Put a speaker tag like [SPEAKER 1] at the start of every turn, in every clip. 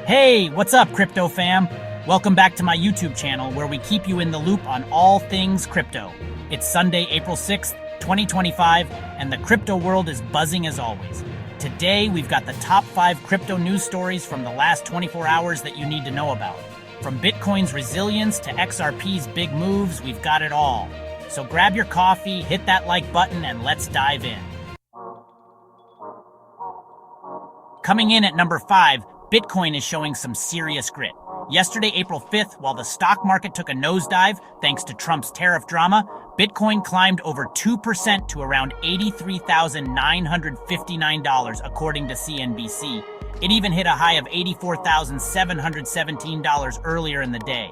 [SPEAKER 1] Hey, what's up, crypto fam? Welcome back to my YouTube channel where we keep you in the loop on all things crypto. It's Sunday, April 6th, 2025, and the crypto world is buzzing as always. Today, we've got the top 5 crypto news stories from the last 24 hours that you need to know about. From Bitcoin's resilience to XRP's big moves, we've got it all. So grab your coffee, hit that like button, and let's dive in. Coming in at number 5, Bitcoin is showing some serious grit. Yesterday, April 5th, while the stock market took a nosedive thanks to Trump's tariff drama, Bitcoin climbed over 2% to around $83,959, according to CNBC. It even hit a high of $84,717 earlier in the day.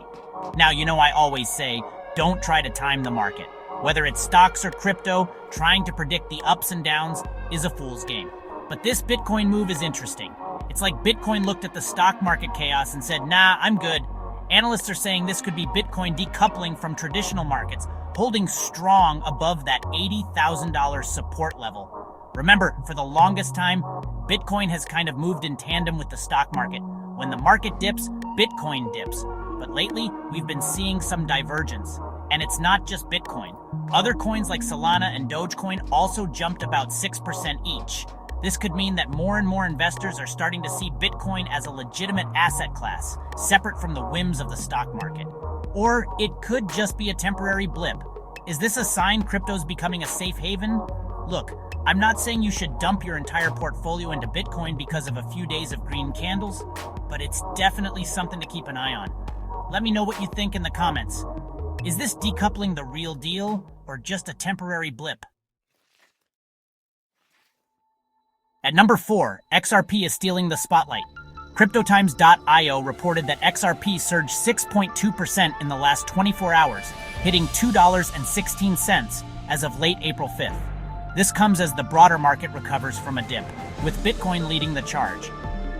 [SPEAKER 1] Now, you know I always say, don't try to time the market. Whether it's stocks or crypto, trying to predict the ups and downs is a fool's game. But this Bitcoin move is interesting. It's like Bitcoin looked at the stock market chaos and said, nah, I'm good. Analysts are saying this could be Bitcoin decoupling from traditional markets, holding strong above that $80,000 support level. Remember, for the longest time, Bitcoin has kind of moved in tandem with the stock market. When the market dips, Bitcoin dips. But lately, we've been seeing some divergence. And it's not just Bitcoin. Other coins like Solana and Dogecoin also jumped about 6% each. This could mean that more and more investors are starting to see Bitcoin as a legitimate asset class, separate from the whims of the stock market. Or it could just be a temporary blip. Is this a sign crypto's becoming a safe haven? Look, I'm not saying you should dump your entire portfolio into Bitcoin because of a few days of green candles, but it's definitely something to keep an eye on. Let me know what you think in the comments. Is this decoupling the real deal or just a temporary blip? At number 4, XRP is stealing the spotlight. CryptoTimes.io reported that XRP surged 6.2% in the last 24 hours, hitting $2.16 as of late April 5th. This comes as the broader market recovers from a dip, with Bitcoin leading the charge.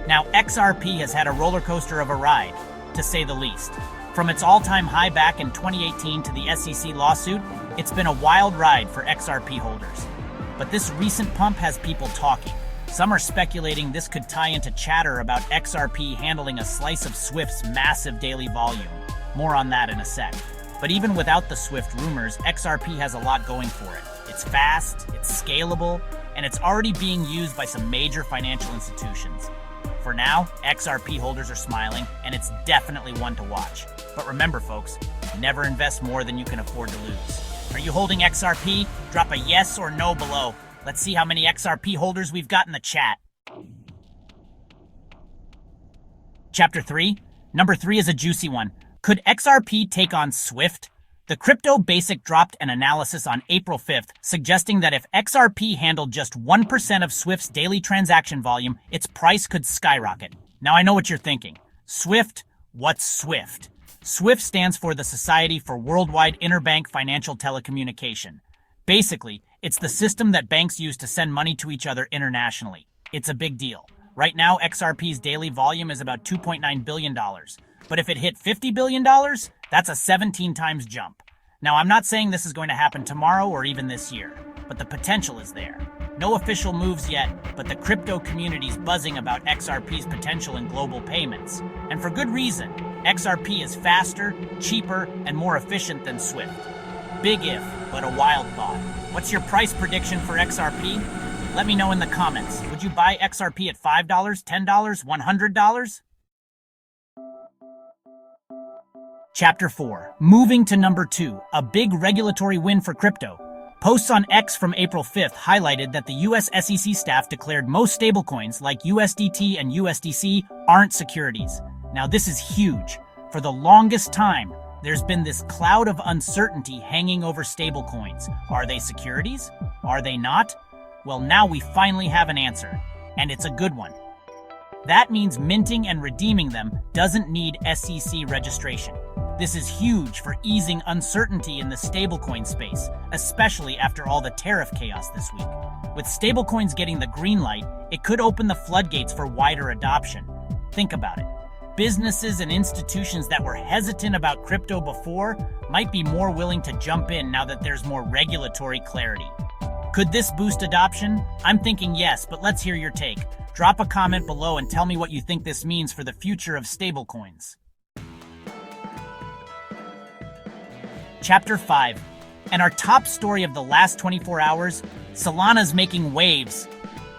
[SPEAKER 1] Now, XRP has had a roller coaster of a ride, to say the least. From its all-time high back in 2018 to the SEC lawsuit, it's been a wild ride for XRP holders. But this recent pump has people talking. Some are speculating this could tie into chatter about XRP handling a slice of Swift's massive daily volume. More on that in a sec. But even without the Swift rumors, XRP has a lot going for it. It's fast, it's scalable, and it's already being used by some major financial institutions. For now, XRP holders are smiling, and it's definitely one to watch. But remember, folks, never invest more than you can afford to lose. Are you holding XRP? Drop a yes or no below. Let's see how many XRP holders we've got in the chat. Chapter 3. Number 3 is a juicy one. Could XRP take on Swift? The Crypto Basic dropped an analysis on April 5th, suggesting that if XRP handled just 1% of Swift's daily transaction volume, its price could skyrocket. Now I know what you're thinking. Swift? What's Swift? SWIFT stands for the Society for Worldwide Interbank Financial Telecommunication. Basically, it's the system that banks use to send money to each other internationally. It's a big deal. Right now, XRP's daily volume is about $2.9 billion. But if it hit $50 billion, that's a 17 times jump. Now, I'm not saying this is going to happen tomorrow or even this year, but the potential is there. No official moves yet, but the crypto community's buzzing about XRP's potential in global payments. And for good reason. XRP is faster, cheaper, and more efficient than Swift. Big if, but a wild thought. What's your price prediction for XRP? Let me know in the comments. Would you buy XRP at $5, $10, $100? Chapter 4. Moving to number 2, a big regulatory win for crypto. Posts on X from April 5th highlighted that the US SEC staff declared most stablecoins like USDT and USDC aren't securities. Now this is huge. For the longest time, there's been this cloud of uncertainty hanging over stablecoins. Are they securities? Are they not? Well, now we finally have an answer, and it's a good one. That means minting and redeeming them doesn't need SEC registration. This is huge for easing uncertainty in the stablecoin space, especially after all the tariff chaos this week. With stablecoins getting the green light, it could open the floodgates for wider adoption. Think about it. Businesses and institutions that were hesitant about crypto before might be more willing to jump in now that there's more regulatory clarity. Could this boost adoption? I'm thinking yes, but let's hear your take. Drop a comment below and tell me what you think this means for the future of stablecoins. Chapter 5. And our top story of the last 24 hours, Solana's making waves.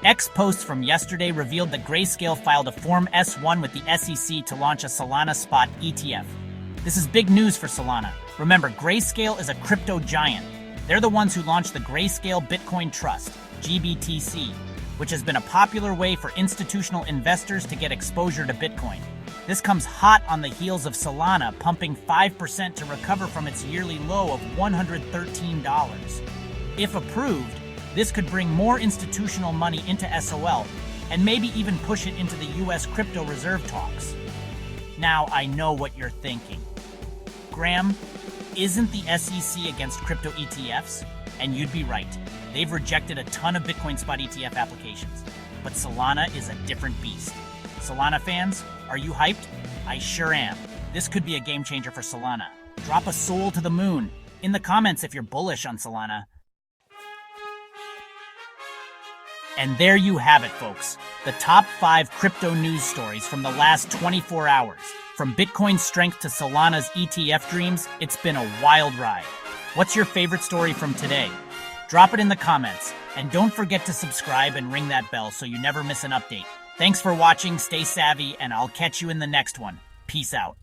[SPEAKER 1] X posts from yesterday revealed that Grayscale filed a Form S1 with the SEC to launch a Solana spot ETF. This is big news for Solana. Remember, Grayscale is a crypto giant. They're the ones who launched the Grayscale Bitcoin Trust, GBTC, which has been a popular way for institutional investors to get exposure to Bitcoin. This comes hot on the heels of Solana pumping 5% to recover from its yearly low of $113. If approved, this could bring more institutional money into SOL and maybe even push it into the US crypto reserve talks. Now I know what you're thinking. Graham, isn't the SEC against crypto ETFs? And you'd be right. They've rejected a ton of Bitcoin spot ETF applications. But Solana is a different beast. Solana fans, are you hyped? I sure am. This could be a game changer for Solana. Drop a soul to the moon in the comments if you're bullish on Solana. And there you have it, folks. The top 5 crypto news stories from the last 24 hours. From Bitcoin's strength to Solana's ETF dreams, it's been a wild ride. What's your favorite story from today? Drop it in the comments. And don't forget to subscribe and ring that bell so you never miss an update. Thanks for watching, stay savvy, and I'll catch you in the next one. Peace out.